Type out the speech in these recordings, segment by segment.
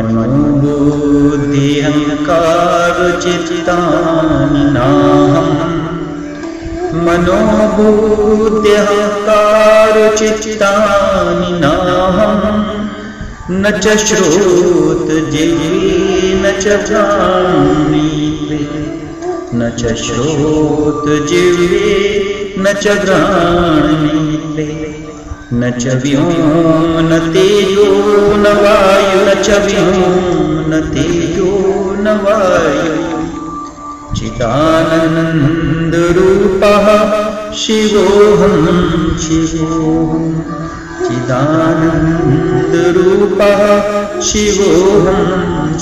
मनोबुद्ध्यहंकारचित्तानि नाहम् मनोबुद्ध्यहंकारचित्तानि नाहम् न च श्रोत्रजिह्वे न च घ्राणनेत्रे न च श्रोत्रजिह्वे न च घ्राणनेत्रे न च व्योम न तेजो न वायु न च व्योम न तेजो न वायु चिदानन्दरूपः शिवोऽहं शिवोऽहं चिदानन्दरूपः शिवोऽहं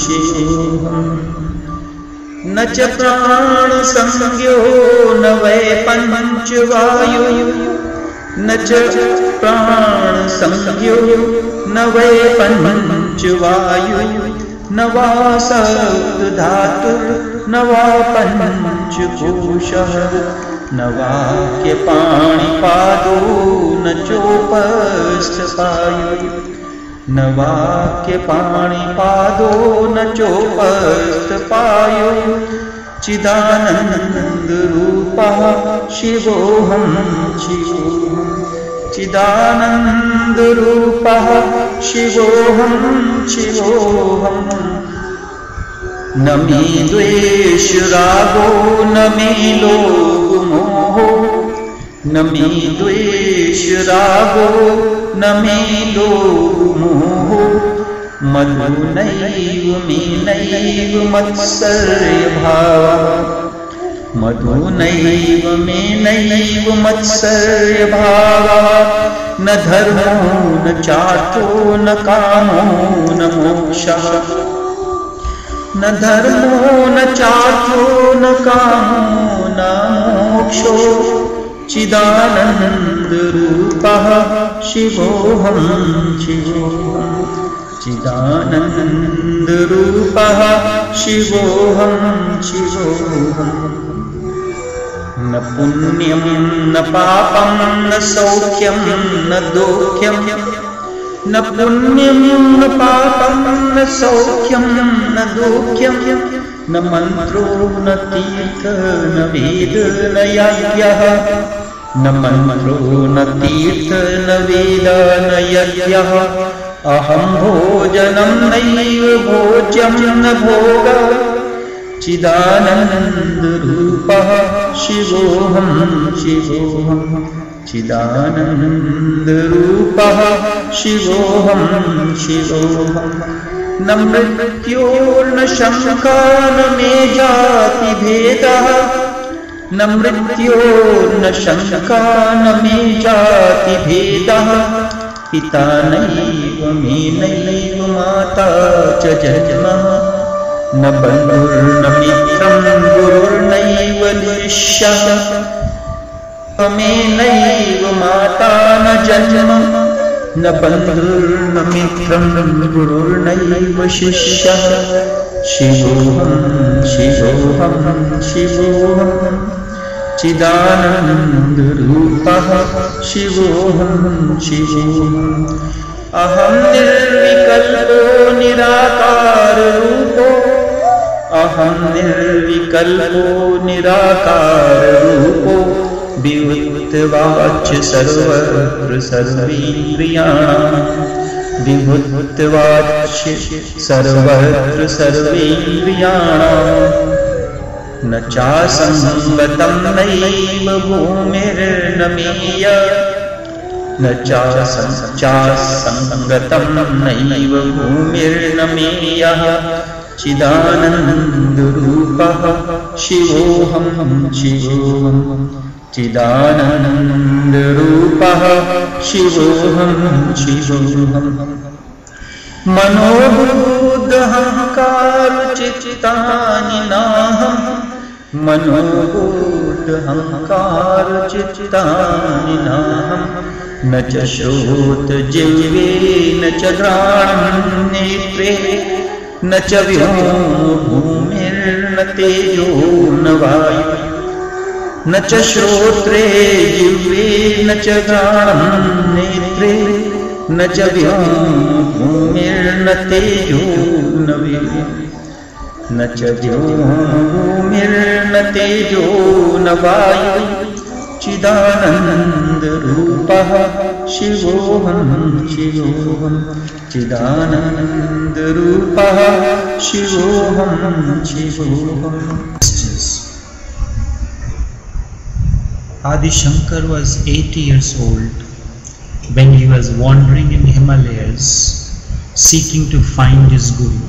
शिवोऽहं न च प्राणसंज्ञो न वै पञ्चवायुः न च प्राणसंज्ञो न वै पञ्चवायुः न वा सप्तधातुर्न वा पञ्चकोशः न वाक्यपाणिपादो न चोपस्थपायुः न वाक्यपाणिपादो न चोपस्थपायुः चिदानन्दरूपः शिवोऽहं शिवोऽहं चिदानन्दरूपः शिवोऽहं शिवोऽहं न मे द्वेषरागो न मे लोभमोहो न मे द्वेषरागो न मे लोभमोहो मधुनैव मे नैव मत्सर्यभावः मधुनैव मे नैव मत्सर्यभावः न धर्मो न चार्थो न कामो न मोक्षः न धर्मो न चार्थो न कामो न मोक्षो चिदानन्दरूपः शिवोऽहं शिवोऽहं चिदानन्दरूपः शिवोऽहं शिवोऽहं न पुण्यं न पापं न सौख्यं न दुःखं न पुण्यं न पापं न सौख्यं न दुःखं न मन्त्रो न तीर्थ न वेद न यज्ञः न मन्त्रो न तीर्थ न वेद न यज्ञः अहं भोजनं नैव भोज्यं न भोगः चिदानन्दरूपः शिवोऽहं शिवोऽहं चिदानन्दरूपः शिवोऽहं शिवोऽहं न मृत्योर्न शङ्का न मे जातिभेदः न मृत्योर्न शङ्का न मे जातिभेदः पिता नैव मे नैव माता च जन्मः न बन्धुर्न मित्रं गुरुर्नैव शिष्यः मे नैव माता न जन्म न बन्धुर्न मित्रं गुरुर्नैव शिष्यः शिवोऽहं शिवोऽहं शिवोऽहं चिदानन्दरूपः शिवोऽहं शिवोऽहम् अहं निर्विकल्पो निराकाररूपो अहं निर्विकल्पो निराकाररूपो विभूतवाच्य सर्वत्र सर्वेन्द्रियाणां विभूतवाच्य सर्वत्र सर्वेन्द्रियाणां न चासंगतं नैव भूमिर्न मेय न चासंगतं नैव भूमिर्न मेयः चिदानन्दरूपः शिवोऽहं शिवोऽहं चिदानन्दरूपः शिवोऽहं शिवोऽहं मनोबुद्धहंकारचित्तानि नाहं मनोबुद्धहंकारचित्तानि नाहं न च श्रोत्रजिह्वे न च घ्राणं नेत्रे न च व्योमो भूमिर्न तेजो न वायुः न च श्रोत्रे जिह्वे न च घ्राणं नेत्रे न च व्योमो भूमिर्न न तेजो न न च भूमिर्न तेजो न वायु चिदानन्दरूपः शिवोऽहं शिवोऽहं चिदानन्दरूपः शिवोऽहं शिवोऽहं. Adi Shankara was 80 years old when he was wandering in Himalayas seeking to find his guru.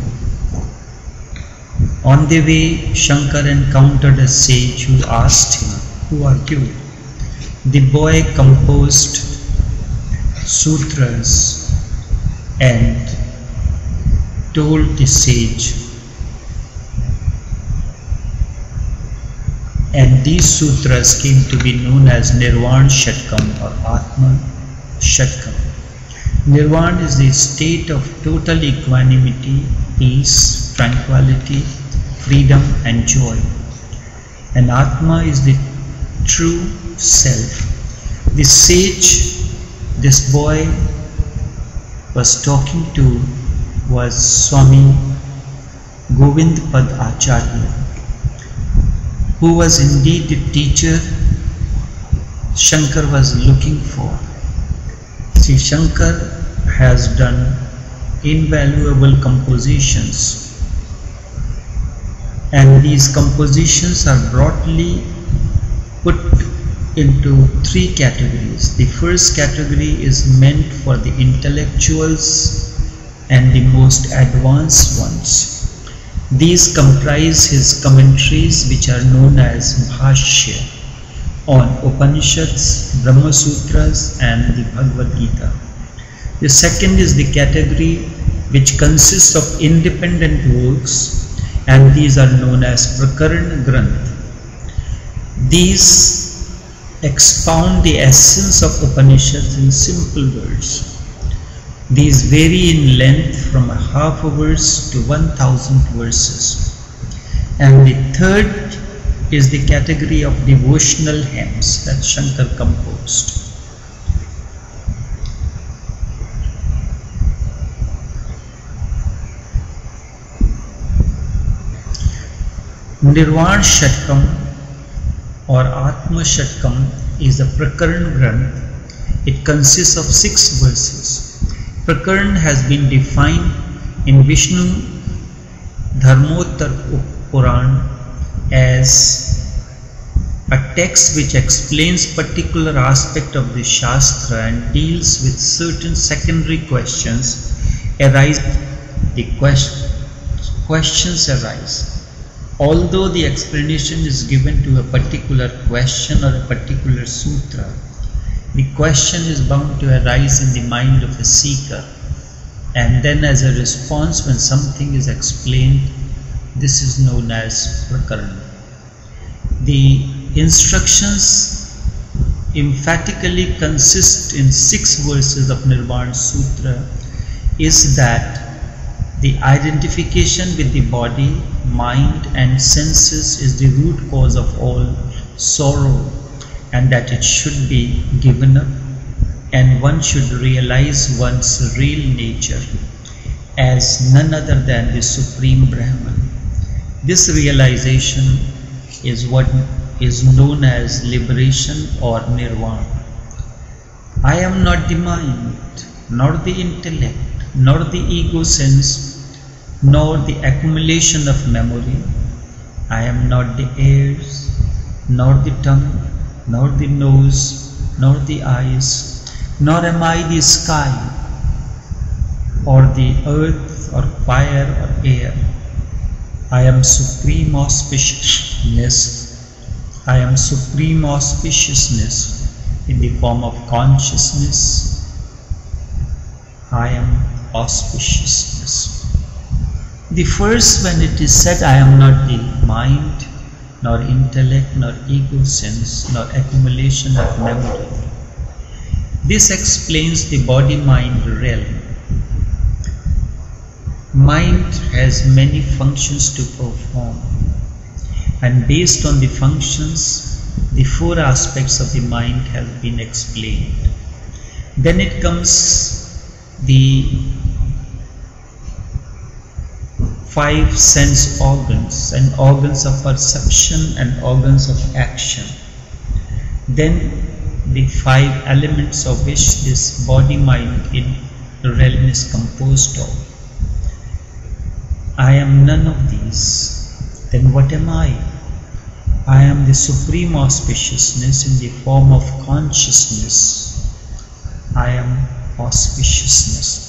On the way, Shankar encountered a sage who asked him, "Who are you?" The boy composed Sutras and told the sage, and these sutras came to be known as Nirvana Shatkam or Atma Shatakam. Nirvan is the state of total equanimity, peace, tranquility, freedom and joy. And Atma is the true self. The sage this boy was talking to was Swami Govindapada Acharya, who was indeed the teacher Shankar was looking for. See, Shankar has done invaluable compositions, and these compositions are broadly put into three categories. The first category is meant for the intellectuals and the most advanced ones. These comprise his commentaries, which are known as Bhashya, on Upanishads, Brahmasutras and the Bhagavad Gita. The second is the category which consists of independent works, and these are known as Prakarana Granth. These expound the essence of Upanishads in simple words. These vary in length from a half a verse to 1000 verses. And the third is the category of devotional hymns that Shankar composed. Nirvana Shatkam or Atma Shatakam is a Prakarana Granth. It consists of 6 verses. Prakarana has been defined in Vishnu Dharmottar Puran as a text which explains particular aspect of the Shastra and deals with certain secondary questions arise. The questions arise. Although the explanation is given to a particular question or a particular sutra, the question is bound to arise in the mind of a seeker, and then as a response when something is explained, this is known as Prakarana. The instructions emphatically consist in 6 verses of Nirvana Sutra is that the identification with the body, mind and senses is the root cause of all sorrow, and that it should be given up, and one should realize one's real nature as none other than the Supreme Brahman. This realization is what is known as liberation or Nirvana. I am not the mind, nor the intellect, nor the ego sense, nor the accumulation of memory. I am not the ears, nor the tongue, nor the nose, nor the eyes, nor am I the sky, or the earth, or fire, or air. I am supreme auspiciousness. I am supreme auspiciousness in the form of consciousness. I am auspiciousness. The first, when it is said, I am not the mind, nor intellect, nor ego sense, nor accumulation of memory. This explains the body-mind realm. Mind has many functions to perform, and based on the functions, the 4 aspects of the mind have been explained. Then it comes the 5 sense organs and organs of perception and organs of action. Then the 5 elements of which this body-mind in realm is composed of. I am none of these. Then what am I? I am the supreme auspiciousness in the form of consciousness. I am auspiciousness.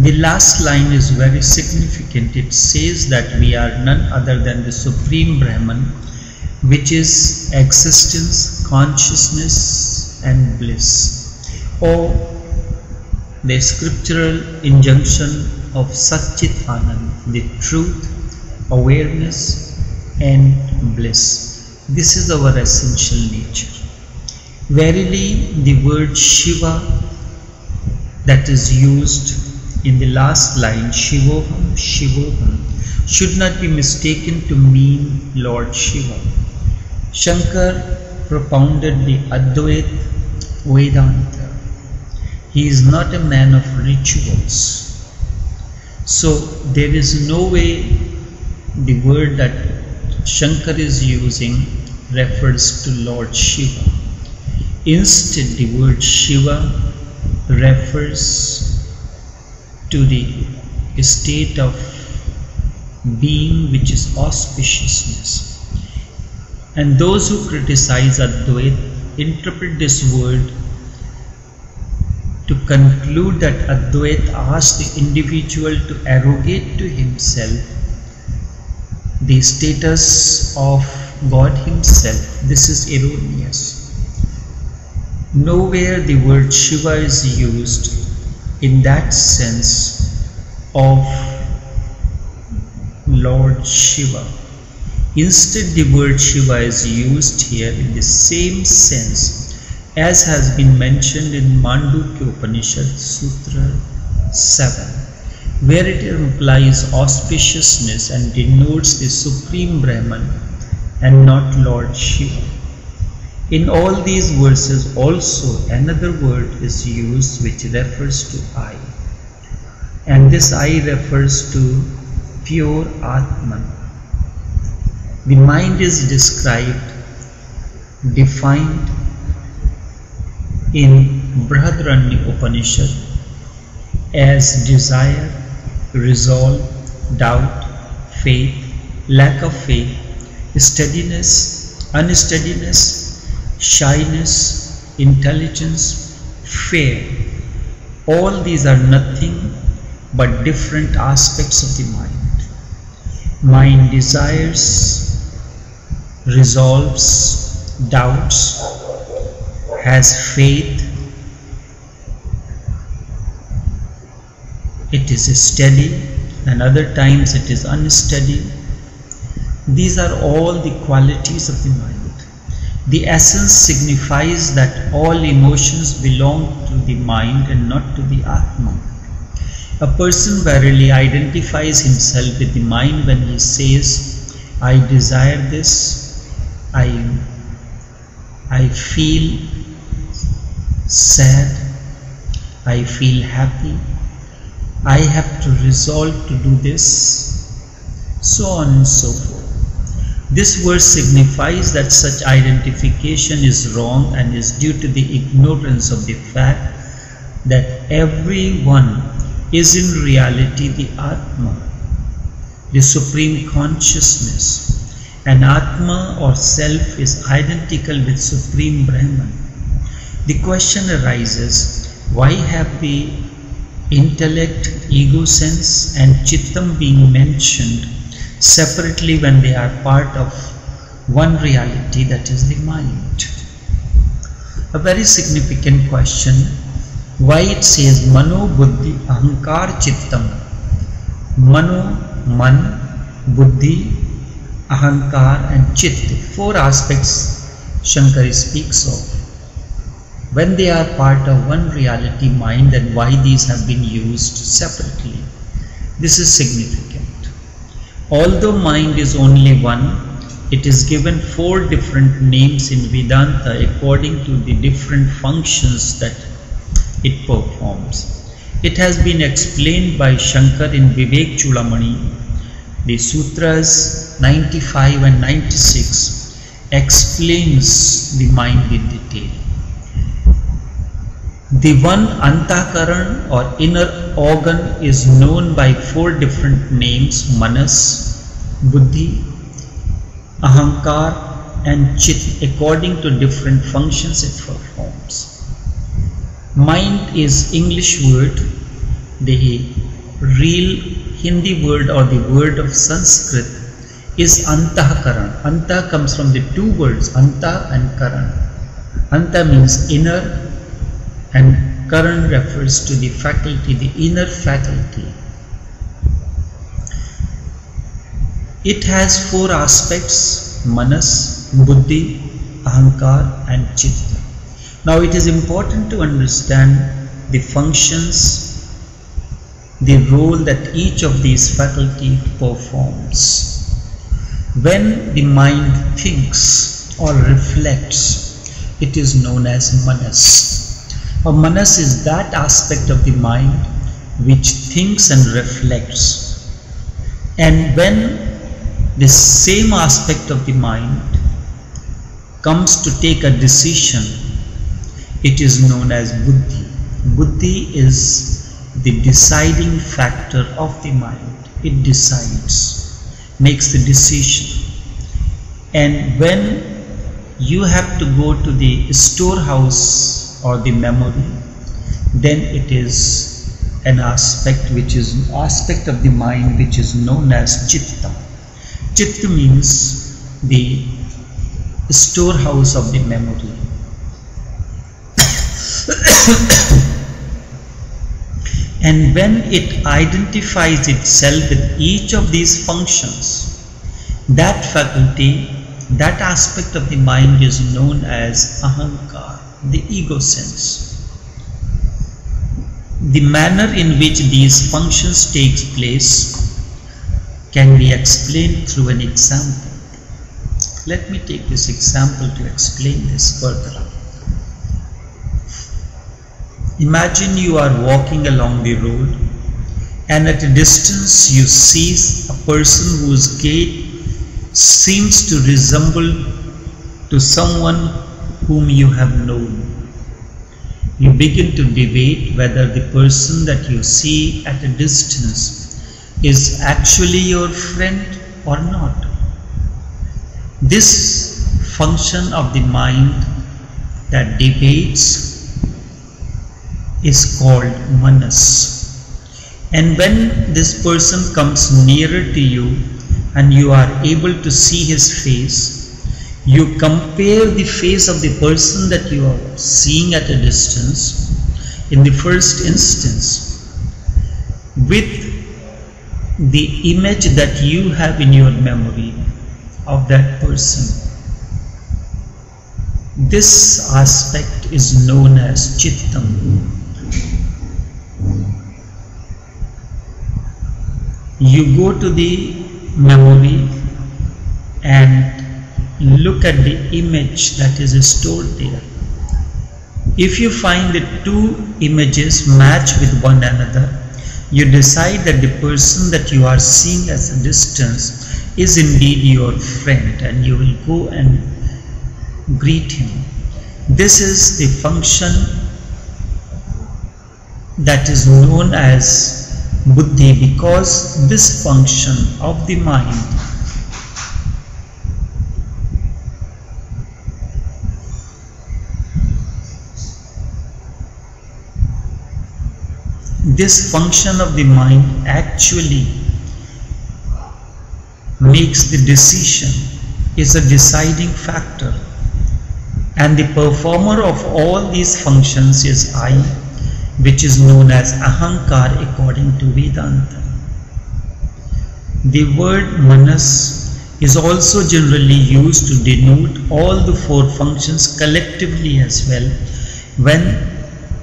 The last line is very significant. It says that we are none other than the Supreme Brahman, which is existence, consciousness and bliss, or the scriptural injunction of Satchit Anand, the truth, awareness and bliss. This is our essential nature. Verily, the word Shiva that is used in the last line, Shivoham, Shivoham, should not be mistaken to mean Lord Shiva. Shankar propounded the Advaita Vedanta. He is not a man of rituals. So there is no way the word that Shankar is using refers to Lord Shiva. Instead, the word Shiva refers to the state of being which is auspiciousness. And those who criticize Advaita interpret this word to conclude that Advaita asks the individual to arrogate to himself the status of God himself. This is erroneous. Nowhere the word Shiva is used in that sense of Lord Shiva. Instead, the word Shiva is used here in the same sense as has been mentioned in Mandukya Upanishad Sutra 7, where it implies auspiciousness and denotes the Supreme Brahman and not Lord Shiva. In all these verses also another word is used which refers to I, and this I refers to pure Atman. The mind is described, defined in Brihadaranya Upanishad as desire, resolve, doubt, faith, lack of faith, steadiness, unsteadiness, shyness, intelligence, fear. All these are nothing but different aspects of the mind. Mind desires, resolves, doubts, has faith, it is steady, and other times it is unsteady. These are all the qualities of the mind. The essence signifies that all emotions belong to the mind and not to the Atma. A person verily identifies himself with the mind when he says, I desire this, I feel sad, I feel happy, I have to resolve to do this, so on and so forth. This verse signifies that such identification is wrong and is due to the ignorance of the fact that everyone is in reality the Atma, the Supreme Consciousness, and Atma or Self is identical with Supreme Brahman. The question arises, why have the intellect, ego sense and Chittam being mentioned separately when they are part of one reality, that is the mind? A very significant question. Why it says Mano, Buddhi, Ahankar, Chittam. Mano, Man, Buddhi, Ahankar and Chit. 4 aspects Shankar speaks of. When they are part of one reality, mind, then why these have been used separately? This is significant. Although mind is only one, it is given 4 different names in Vedanta according to the different functions that it performs. It has been explained by Shankar in Vivek Chulamani. The Sutras 95 and 96 explains the mind in detail. The one antakaran or inner organ is known by 4 different names: Manas, Buddhi, Ahankar and Chit, according to different functions it performs. Mind is English word. The real Hindi word or the word of Sanskrit is Antahakaran. Anta comes from the 2 words Anta and Karan. Anta means inner and Karan refers to the faculty, the inner faculty. It has 4 aspects: Manas, Buddhi, Ahankar and Chitta. Now it is important to understand the functions, the role that each of these faculty performs. When the mind thinks or reflects, it is known as Manas. Or Manas is that aspect of the mind which thinks and reflects. And when the same aspect of the mind comes to take a decision, it is known as Buddhi. Buddhi is the deciding factor of the mind. It decides, makes the decision. And when you have to go to the storehouse or the memory, then it is an aspect which is aspect of the mind which is known as Chitta. Chitta means the storehouse of the memory. And when it identifies itself with each of these functions, that faculty, that aspect of the mind is known as Ahankar, the ego sense. The manner in which these functions takes place can be explained through an example. Let me take this example to explain this further. Imagine you are walking along the road and at a distance you see a person whose gait seems to resemble to someone whom you have known. You begin to debate whether the person that you see at a distance is actually your friend or not. This function of the mind that debates is called Manas. And when this person comes nearer to you and you are able to see his face, you compare the face of the person that you are seeing at a distance in the first instance with the image that you have in your memory of that person. This aspect is known as Chittam. You go to the memory and look at the image that is stored there. If you find the 2 images match with one another, you decide that the person that you are seeing at a distance is indeed your friend and you will go and greet him. This is the function that is known as Buddhi, because this function of the mind actually makes the decision, is a deciding factor, and the performer of all these functions is I, which is known as Ahankar according to Vedanta. The word Manas is also generally used to denote all the 4 functions collectively as well when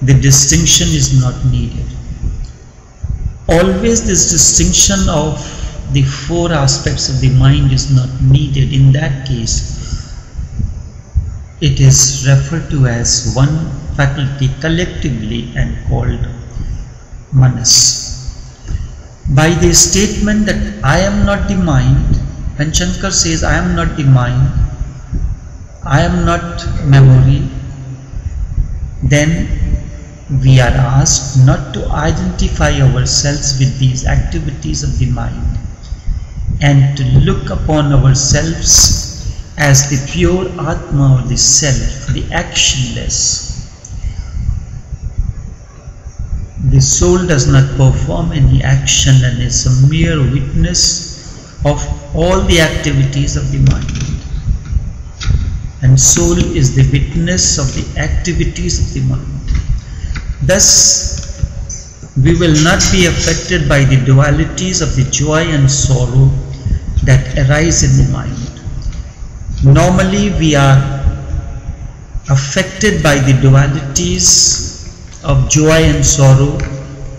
the distinction is not needed. Always this distinction of the 4 aspects of the mind is not needed. In that case, it is referred to as one faculty collectively and called manas. By the statement that I am not the mind, when Shankar says I am not the mind, I am not memory, then we are asked not to identify ourselves with these activities of the mind and to look upon ourselves as the pure Atma or the Self, the actionless. The soul does not perform any action and is a mere witness of all the activities of the mind. And soul is the witness of the activities of the mind. Thus, we will not be affected by the dualities of the joy and sorrow that arise in the mind. Normally, we are affected by the dualities of joy and sorrow,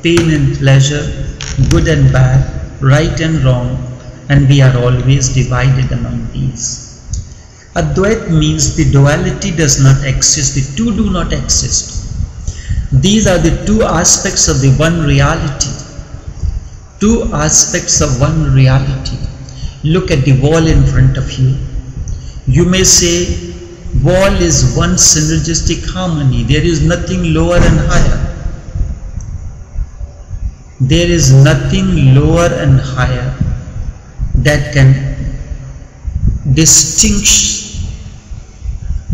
pain and pleasure, good and bad, right and wrong, and we are always divided among these. Advaita means the duality does not exist, the two do not exist. These are the two aspects of the one reality. Two aspects of one reality. Look at the wall in front of you. You may say, wall is one synergistic harmony. There is nothing lower and higher. There is nothing lower and higher that can distinguish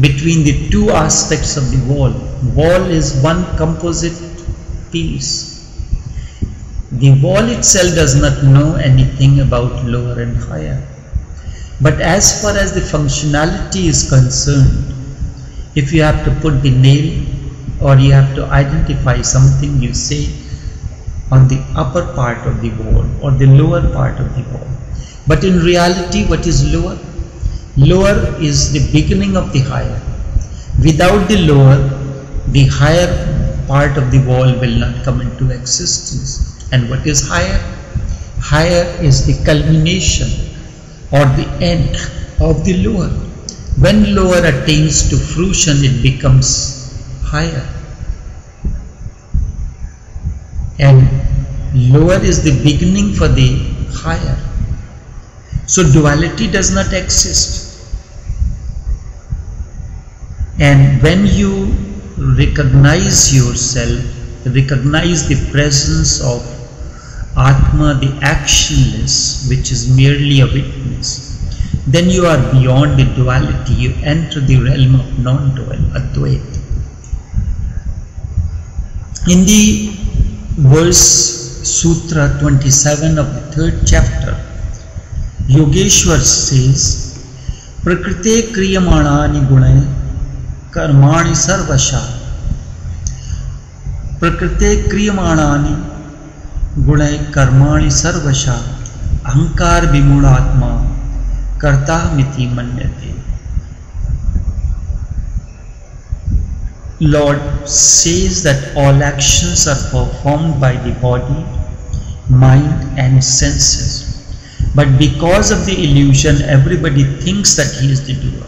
between the two aspects of the wall. Wall is one composite piece. The wall itself does not know anything about lower and higher. But as far as the functionality is concerned, if you have to put the nail or you have to identify something, you say on the upper part of the wall or the lower part of the wall. But in reality, what is lower? Lower is the beginning of the higher. Without the lower, the higher part of the wall will not come into existence. And what is higher? Higher is the culmination or the end of the lower. When lower attains to fruition, it becomes higher. And lower is the beginning for the higher. So duality does not exist. And when you recognize yourself, recognize the presence of Atma, the actionless, which is merely a witness, then you are beyond the duality. You enter the realm of non-dual, Advaita. In the verse Sutra 27 of the 3rd chapter, Yogeshwar says, Prakrite kriyamanani gunai karmani sarvasha. Prakrite kriyamanani gunai karmani sarvasha ahankar vimulatma karta miti manyate. Lord says that all actions are performed by the body, mind and senses. But because of the illusion, everybody thinks that he is the doer.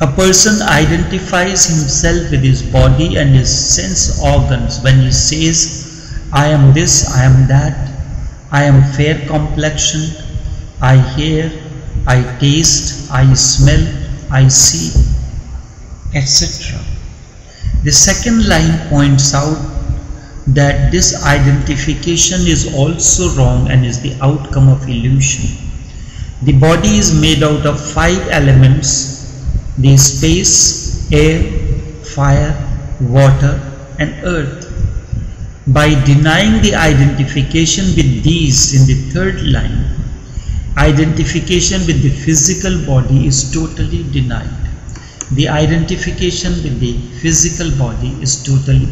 A person identifies himself with his body and his sense organs when he says, I am this, I am that, I am fair complexioned, I hear, I taste, I smell, I see, etc. The second line points out that this identification is also wrong and is the outcome of illusion. The body is made out of 5 elements: the space, air, fire, water and earth. By denying the identification with these in the 3rd line, identification with the physical body is totally denied. The identification with the physical body is totally.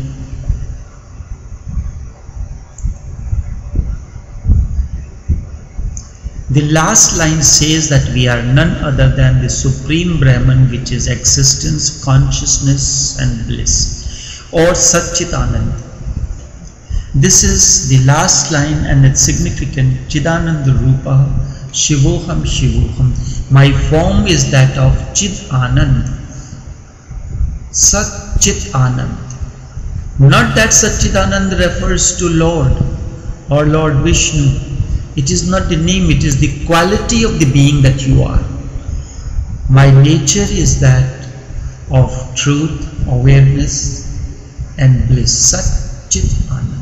The last line says that we are none other than the Supreme Brahman, which is existence, consciousness and bliss, or Satchitananda. This is the last line and it's significant. Chidananda Rupa, Shivoham Shivoham. My form is that of Chid Anand, Sat Chit Anand. Not that Satchidanand refers to Lord or Lord Vishnu. It is not the name, it is the quality of the being that you are. My nature is that of truth, awareness and bliss. Satchidanand.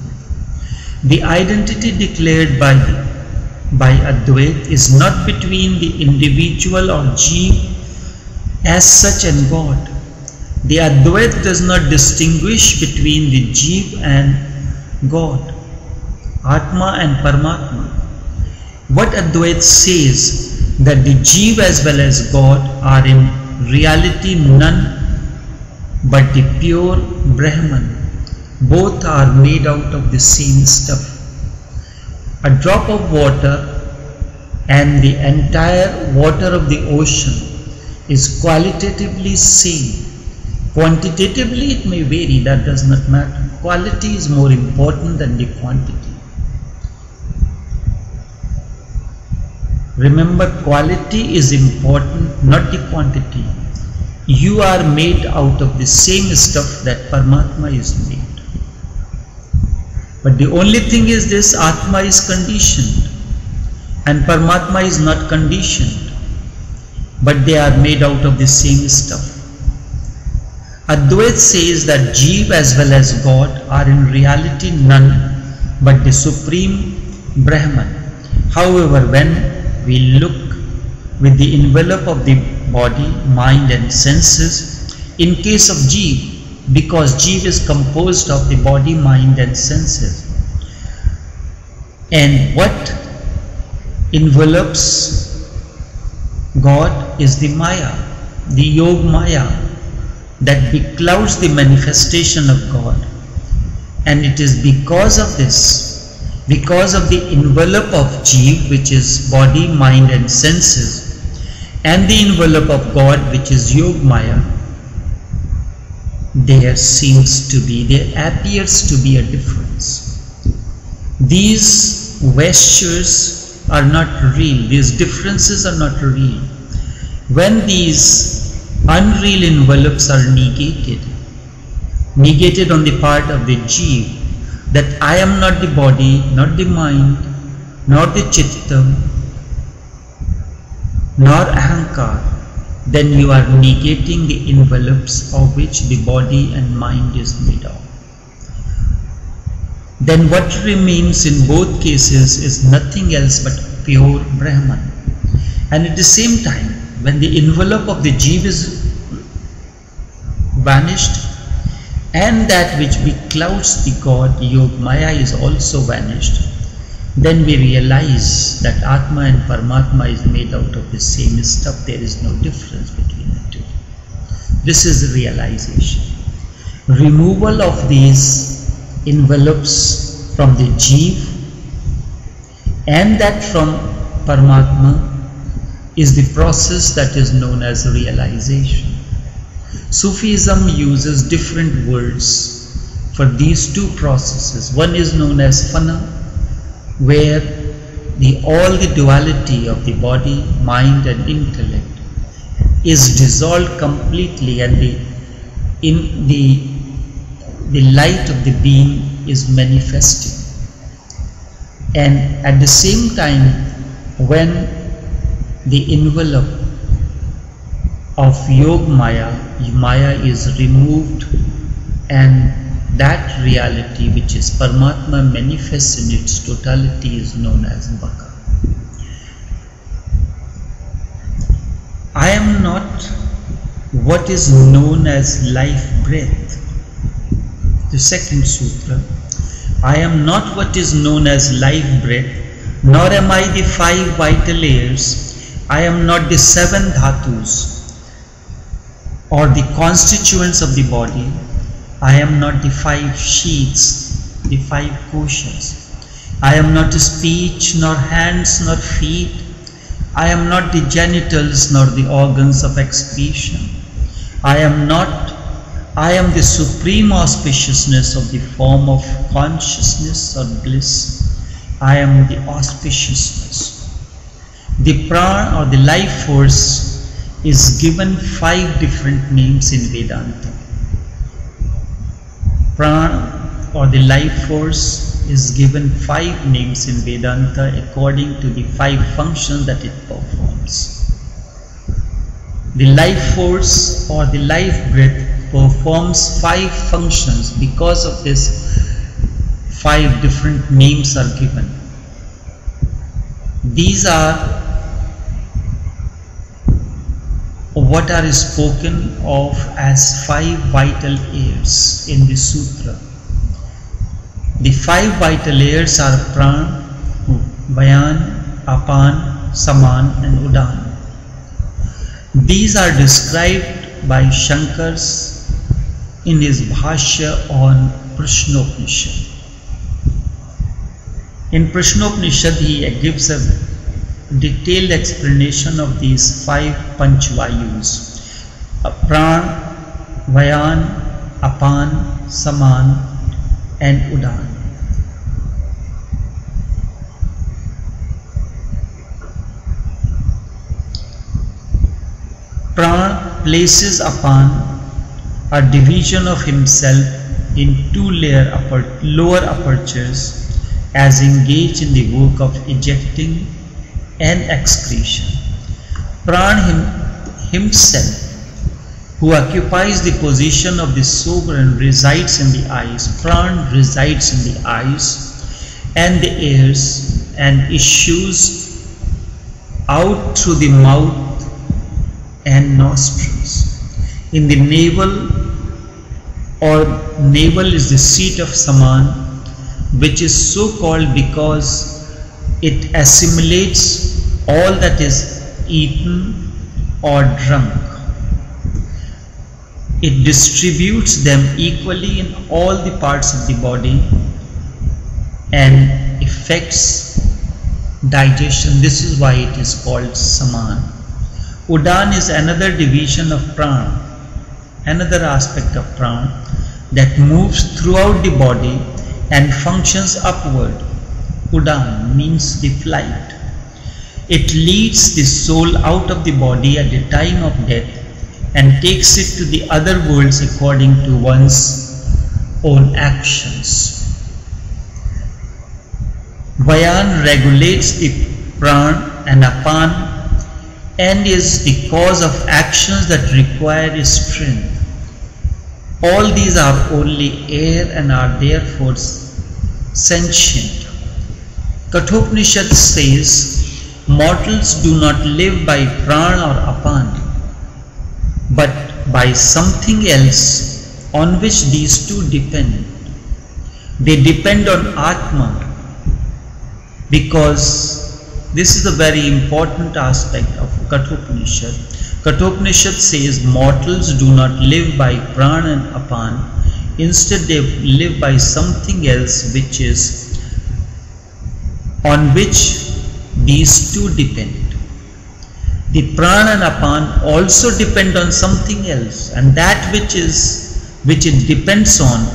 The identity declared by Advaita is not between the individual or Jeev as such and God. The Advaita does not distinguish between the Jeev and God, Atma and Paramatma. What Advaita says that the Jeev as well as God are in reality none but the pure Brahman. Both are made out of the same stuff. A drop of water and the entire water of the ocean is qualitatively same. Quantitatively it may vary, that does not matter. Quality is more important than the quantity. Remember, quality is important, not the quantity. You are made out of the same stuff that Paramatma is made. But the only thing is this, Atma is conditioned and Paramatma is not conditioned, but they are made out of the same stuff. Advaita says that Jeev as well as God are in reality none but the supreme Brahman. However, when we look with the envelope of the body, mind and senses, in case of Jeev, because Jeev is composed of the body, mind and senses. And what envelops God is the Maya, the Yog Maya, that beclouds the manifestation of God. And it is because of this, because of the envelope of Jeev, which is body, mind and senses, and the envelope of God, which is Yog Maya, there appears to be a difference. These vestures are not real, these differences are not real. When these unreal envelopes are negated on the part of the Jeev, that I am not the body, not the mind, nor the chittam, nor ahankar, then you are negating the envelopes of which the body and mind is made of. Then what remains in both cases is nothing else but pure Brahman. And at the same time, when the envelope of the Jeev is vanished, and that which beclouds the God, Yog Maya, is also vanished, then we realize that Atma and Paramatma is made out of the same stuff. There is no difference between the two. This is the realization. Removal of these envelopes from the Jeev and that from Paramatma is the process that is known as realization. Sufism uses different words for these two processes. One is known as fana, where all the duality of the body, mind and intellect is dissolved completely, and the light of the being is manifesting. And at the same time, when the envelope of Yog Maya is removed, and that reality which is Paramatma manifests in its totality is known as Bhaka. I am not what is known as life breath. The second sutra. I am not what is known as life breath, nor am I the 5 vital layers. I am not the 7 dhatus or the constituents of the body. I am not the 5 sheaths, the 5 koshas. I am not speech, nor hands, nor feet. I am not the genitals, nor the organs of excretion. I am the supreme auspiciousness of the form of consciousness or bliss. I am the auspiciousness. The prana or the life force is given 5 different names in Vedanta. Prana, or the life force, is given 5 names in Vedanta according to the 5 functions that it performs. The life force or the life breath performs 5 functions. Because of this, 5 different names are given. These are what are spoken of as 5 vital airs in the sutra. The 5 vital airs are Pran, Vayan, Apan, Saman and Udan. These are described by Shankar in his Bhashya on Prashnopanishad. In Prashnopanishad, he gives a detailed explanation of these 5 Panchvayus: Pran, Vayan, Apan, Saman and Udan. Pran places Apan, a division of himself, in 2 lower apertures as engaged in the work of ejecting and excretion. Pran himself, who occupies the position of the sovereign, resides in the eyes. Pran resides in the eyes and the ears and issues out through the mouth and nostrils. In the navel, or navel is the seat of Saman, which is so called because it assimilates all that is eaten or drunk. It distributes them equally in all the parts of the body and affects digestion. This is why it is called Saman. Udan is another division of Pran, another aspect of Pran that moves throughout the body and functions upward. Udan means the flight. It leads the soul out of the body at the time of death and takes it to the other worlds according to one's own actions. Vayan regulates the Pran and Apan and is the cause of actions that require strength. All these are only air and are therefore sentient. Kathopanishad says, mortals do not live by Pran or Apan, but by something else on which these two depend. They depend on Atma, because this is a very important aspect of Kathopanishad. Kathopanishad says mortals do not live by Pran and Apan, instead they live by something else which is on which these two depend. The Pran and Apan also depend on something else, and that which it depends on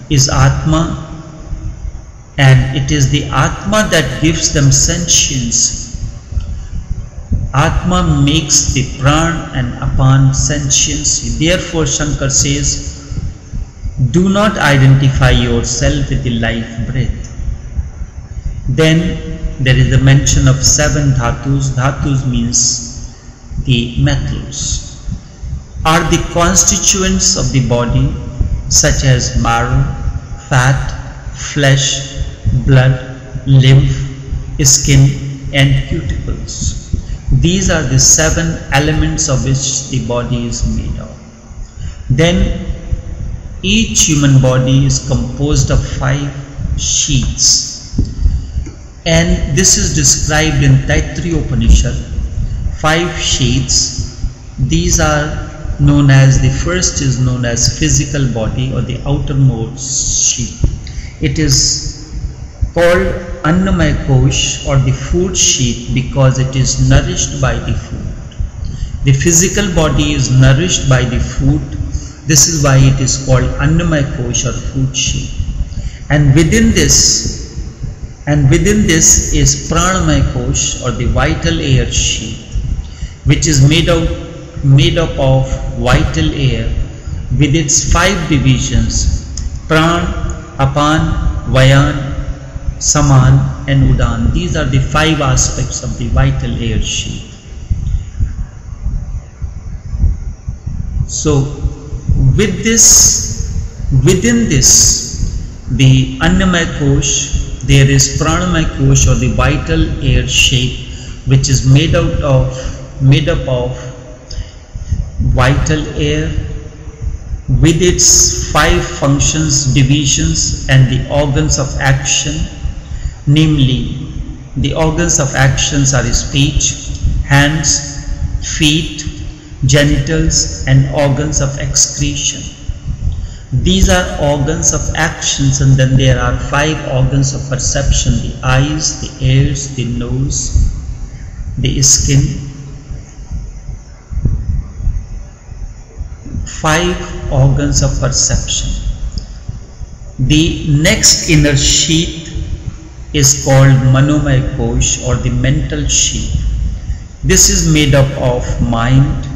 is Atma, and it is the Atma that gives them sentience. Atma makes the Pran and Apan sentience. Therefore Shankar says, do not identify yourself with the life breath. Then there is a mention of 7 dhatus. Dhatus means the metals, are the constituents of the body, such as marrow, fat, flesh, blood, lymph, skin and cuticles. These are the 7 elements of which the body is made of. Then each human body is composed of 5 sheaths, and this is described in Taittiriya Upanishad. 5 sheaths. These are known as, the first is known as physical body, or the outermost sheath. It is called Annamaya Kosh, or the food sheath, because it is nourished by the food. The physical body is nourished by the food. This is why it is called Annamaya Kosh, or food sheath. And within this is Pranamaya Kosh, or the vital air sheath, which is made up of vital air with its 5 divisions: Pran, Apan, Vayan, Saman and Udan. These are the 5 aspects of the vital air sheath. So with this, within this, the Annamaya Kosh, there is Pranamaya Kosh or the vital air sheath, which is made up of vital air with its 5 functions, divisions and the organs of action. Namely, the organs of actions are speech, hands, feet, genitals and organs of excretion. These are organs of actions, and then there are 5 organs of perception: the eyes, the ears, the nose, the skin. 5 organs of perception. The next inner sheath is called Manomaya Kosh or the mental sheath. This is made up of mind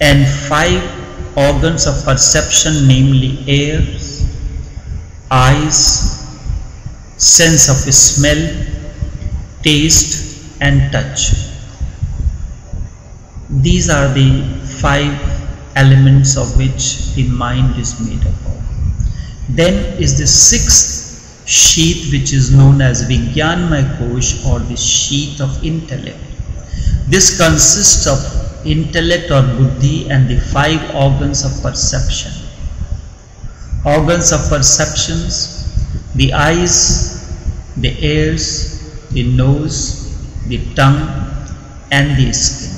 and 5 organs of perception, namely ears, eyes, sense of smell, taste and touch. These are the 5 elements of which the mind is made up of. Then is the 6th sheath, which is known as Vijnanamaya Kosh or the sheath of intellect. This consists of intellect or buddhi and the 5 organs of perception. Organs of perceptions: the eyes, the ears, the nose, the tongue and the skin.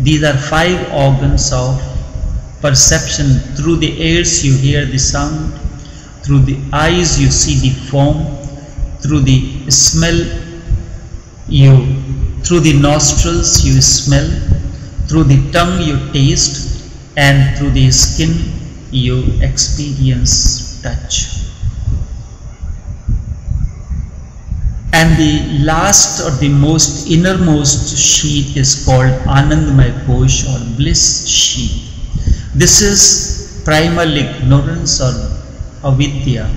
These are 5 organs of perception. Through the ears you hear the sound, through the eyes you see the form, through the smell through the nostrils you smell, through the tongue you taste, and through the skin you experience touch. And the last or the most innermost sheath is called Anandamaya Kosh or bliss sheath. This is primal ignorance or avidya,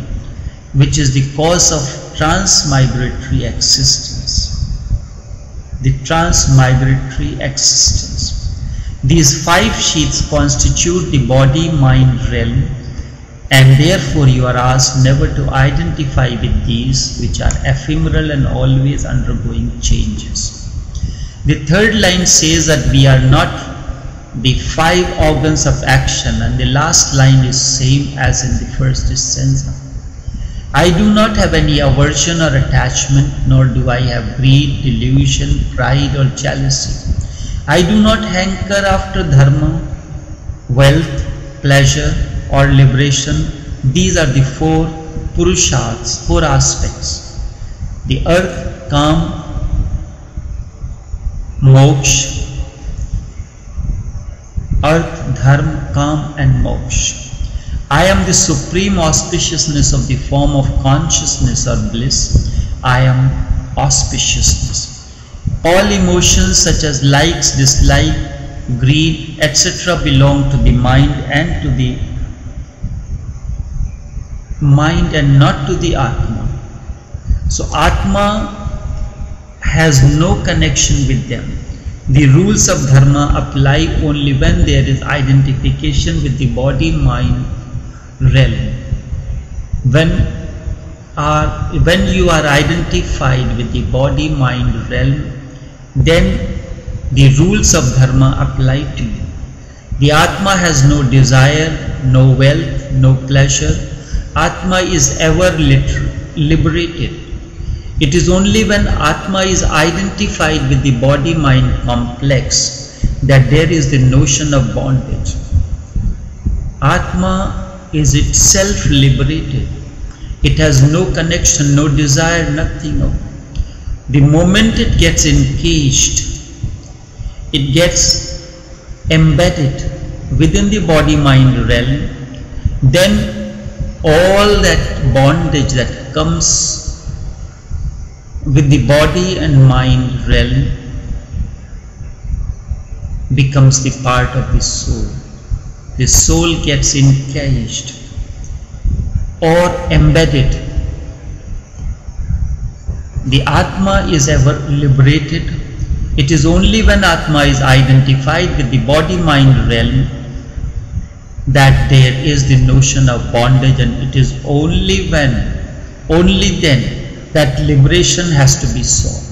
which is the cause of transmigratory existence. The transmigratory existence. These 5 sheaths constitute the body-mind realm, and therefore you are asked never to identify with these, which are ephemeral and always undergoing changes. The 3rd line says that we are not the 5 organs of action, and the last line is same as in the first stanza. I do not have any aversion or attachment, nor do I have greed, delusion, pride or jealousy. I do not hanker after dharma, wealth, pleasure or liberation. These are the 4 purushas, 4 aspects: the earth, calm, moksha, earth, dharma, calm and moksha. I am the supreme auspiciousness of the form of consciousness or bliss. I am auspiciousness. All emotions such as likes, dislike, greed, etc. belong to the mind and not to the Atma. So Atma has no connection with them. The rules of dharma apply only when there is identification with the body-mind realm. When you are identified with the body-mind realm, then the rules of dharma apply to you. The Atma has no desire, no wealth, no pleasure. Atma is ever liberated. It is only when Atma is identified with the body-mind complex that there is the notion of bondage. Atma is itself liberated. It has no connection, no desire, nothing. The moment it gets encaged, it gets embedded within the body-mind realm, then all that bondage that comes with the body and mind realm becomes the part of the soul. The soul gets encaged. or embedded. The Atma is ever liberated. It is only when Atma is identified with the body-mind realm that there is the notion of bondage, and it is only then that liberation has to be sought.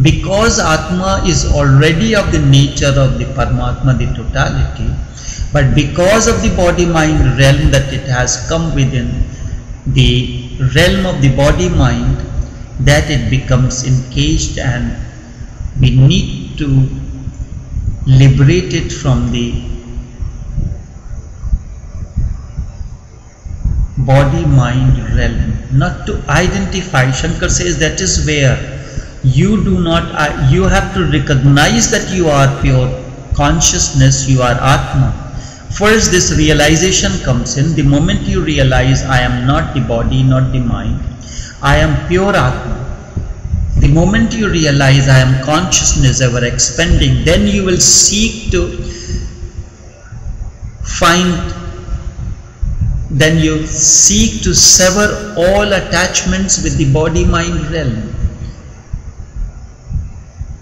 Because Atma is already of the nature of the Paramatma, the totality, but because of the body-mind realm that it has come within the realm of the body-mind, that it becomes encaged, and we need to liberate it from the body-mind realm. Not to identify. Shankar says that is where you have to recognize that you are pure consciousness, you are Atma. First this realization comes in. The moment you realize I am not the body, not the mind, I am pure Atma. The moment you realize I am consciousness ever expanding, then you will seek to sever all attachments with the body-mind realm.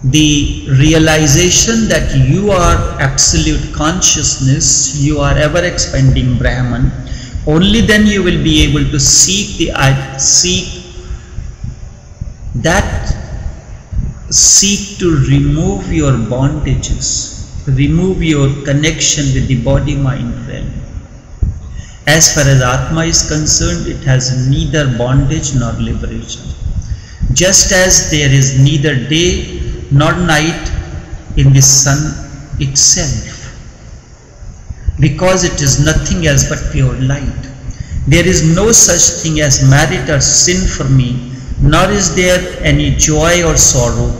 The realization that you are absolute consciousness, you are ever expanding Brahman, only then you will be able to seek to remove your bondages, remove your connection with the body-mind realm. As far as Atma is concerned, it has neither bondage nor liberation. Just as there is neither day nor night in the sun itself, because it is nothing else but pure light. There is no such thing as merit or sin for me, nor is there any joy or sorrow.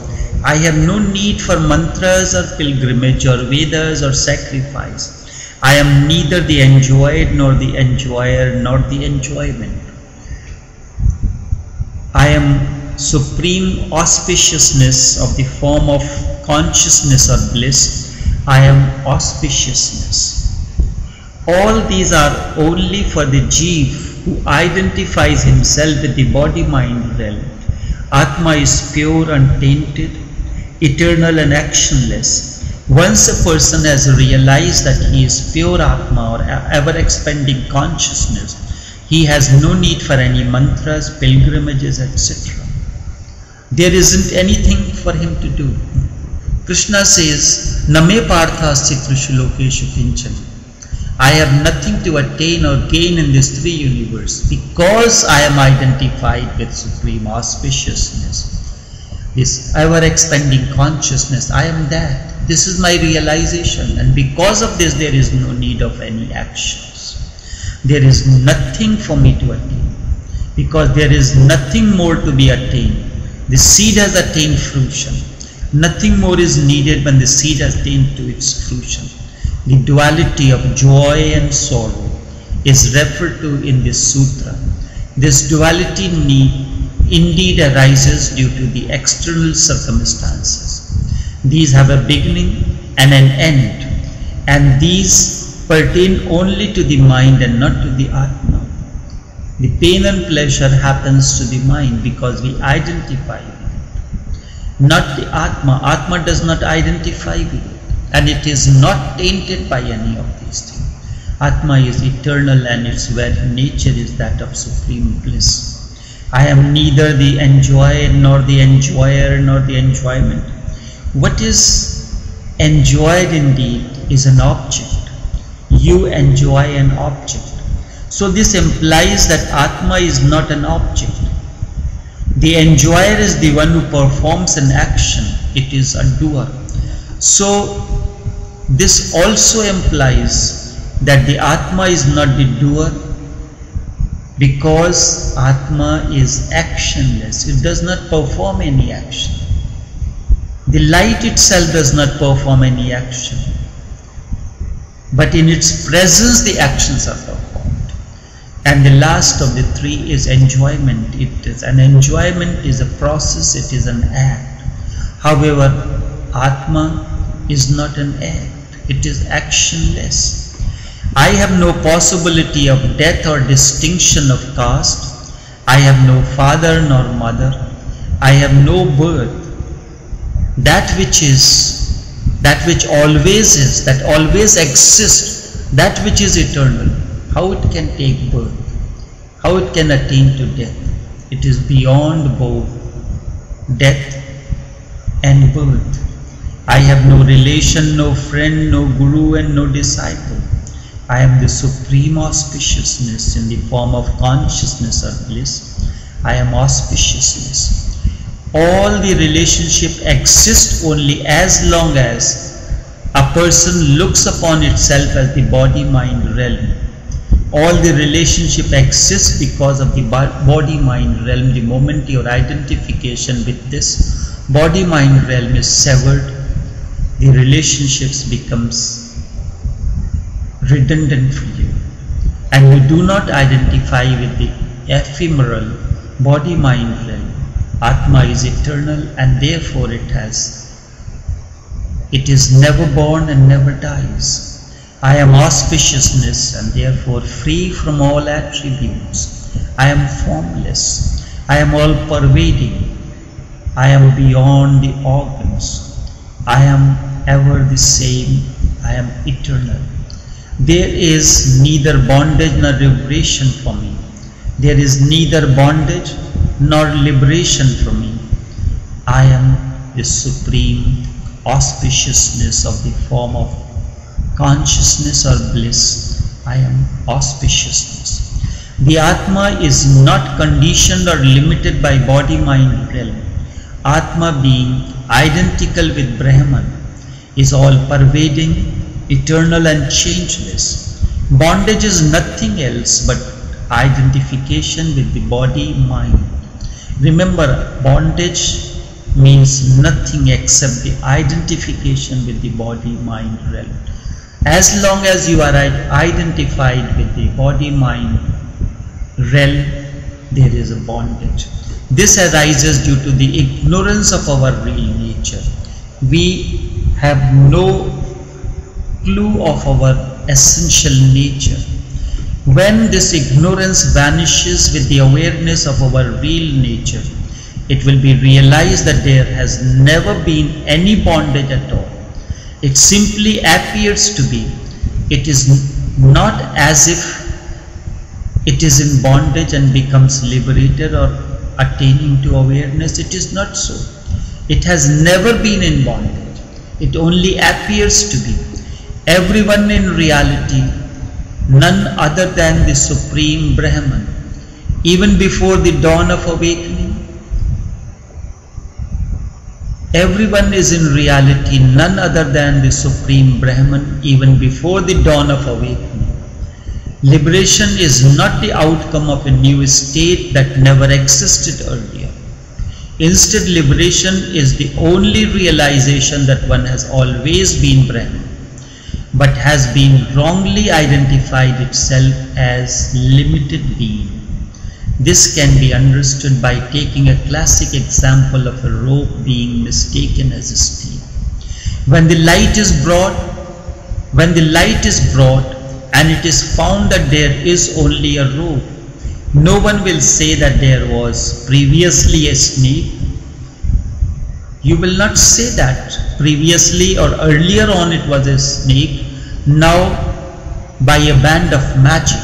I have no need for mantras or pilgrimage or Vedas or sacrifice. I am neither the enjoyed nor the enjoyer nor the enjoyment. I am supreme auspiciousness of the form of consciousness or bliss. I am auspiciousness. All these are only for the Jeev who identifies himself with the body-mind realm. Atma is pure, untainted, eternal and actionless. Once a person has realized that he is pure Atma or ever-expanding consciousness, he has no need for any mantras, pilgrimages, etc. There isn't anything for him to do. Krishna says, Name parthasti trishu lokeshu kinchana. I have nothing to attain or gain in this three universe because I am identified with supreme auspiciousness. This ever-expanding consciousness, I am that. This is my realization, and because of this there is no need of any actions. There is nothing for me to attain because there is nothing more to be attained. The seed has attained fruition. Nothing more is needed when the seed has attained to its fruition. The duality of joy and sorrow is referred to in this sutra. This duality indeed arises due to the external circumstances. These have a beginning and an end, and these pertain only to the mind and not to the Atma. The pain and pleasure happens to the mind because we identify with it, not the Atma. Atma does not identify with it, and it is not tainted by any of these things. Atma is eternal, and its very nature is that of supreme bliss. I am neither the enjoyed nor the enjoyer nor the enjoyment. What is enjoyed indeed is an object. You enjoy an object. So this implies that Atma is not an object. The enjoyer is the one who performs an action. It is a doer. So this also implies that the Atma is not the doer because Atma is actionless. It does not perform any action. The light itself does not perform any action. But in its presence the actions are performed. And the last of the three is enjoyment. It is an enjoyment is a process, it is an act. However, Atma is not an act, it is actionless. I have no possibility of death or distinction of caste. I have no father nor mother. I have no birth. That which always is, that always exists, that which is eternal, how it can take birth? How it can attain to death? It is beyond both death and birth. I have no relation, no friend, no guru and no disciple. I am the supreme auspiciousness in the form of consciousness or bliss. I am auspiciousness. All the relationship exists only as long as a person looks upon itself as the body-mind realm. All the relationship exists because of the body-mind realm. The moment your identification with this body-mind realm is severed, the relationships becomes redundant for you, and you do not identify with the ephemeral body-mind realm. Atma is eternal, and therefore it is never born and never dies. I am auspiciousness, and therefore free from all attributes. I am formless. I am all pervading. I am beyond the organs. I am ever the same. I am eternal. There is neither bondage nor liberation for me. There is neither bondage nor liberation for me. I am the supreme auspiciousness of the form of consciousness or bliss. I am auspiciousness. The Atma is not conditioned or limited by body-mind realm. Atma, being identical with Brahman, is all-pervading, eternal and changeless. Bondage is nothing else but identification with the body-mind. Remember, bondage means nothing except the identification with the body-mind realm. As long as you are identified with the body-mind realm, there is a bondage. This arises due to the ignorance of our real nature. We have no clue of our essential nature. When this ignorance vanishes with the awareness of our real nature, it will be realized that there has never been any bondage at all. It simply appears to be. It is not as if it is in bondage and becomes liberated or attaining to awareness. It is not so. It has never been in bondage. It only appears to be. Everyone in reality, none other than the Supreme Brahman, even before the dawn of awakening. Everyone is in reality none other than the Supreme Brahman, even before the dawn of awakening. Liberation is not the outcome of a new state that never existed earlier. Instead, liberation is the only realization that one has always been Brahman, but has been wrongly identified itself as limited being. This can be understood by taking a classic example of a rope being mistaken as a snake. When the light is brought, and it is found that there is only a rope, no one will say that there was previously a snake. You will not say that previously or earlier on it was a snake. Now, by a band of magic,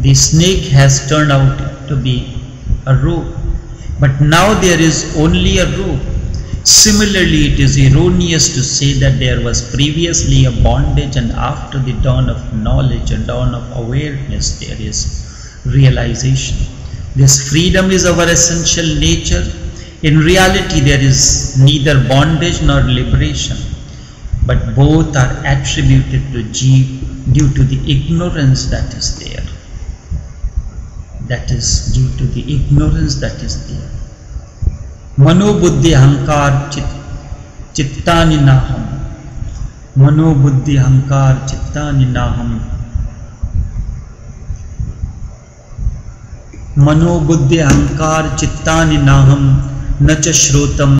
the snake has turned out to be a rope. But now there is only a rope. Similarly, it is erroneous to say that there was previously a bondage and after the dawn of knowledge and dawn of awareness there is realization. This freedom is our essential nature. In reality, there is neither bondage nor liberation, but both are attributed to Jeev due to the ignorance that is there. That is due to the ignorance that is there. Mano buddhi ahankar chittani naham. Mano buddhi ahankar chittani naham. Mano buddhi ahankar chittani naham. Nacha shrotam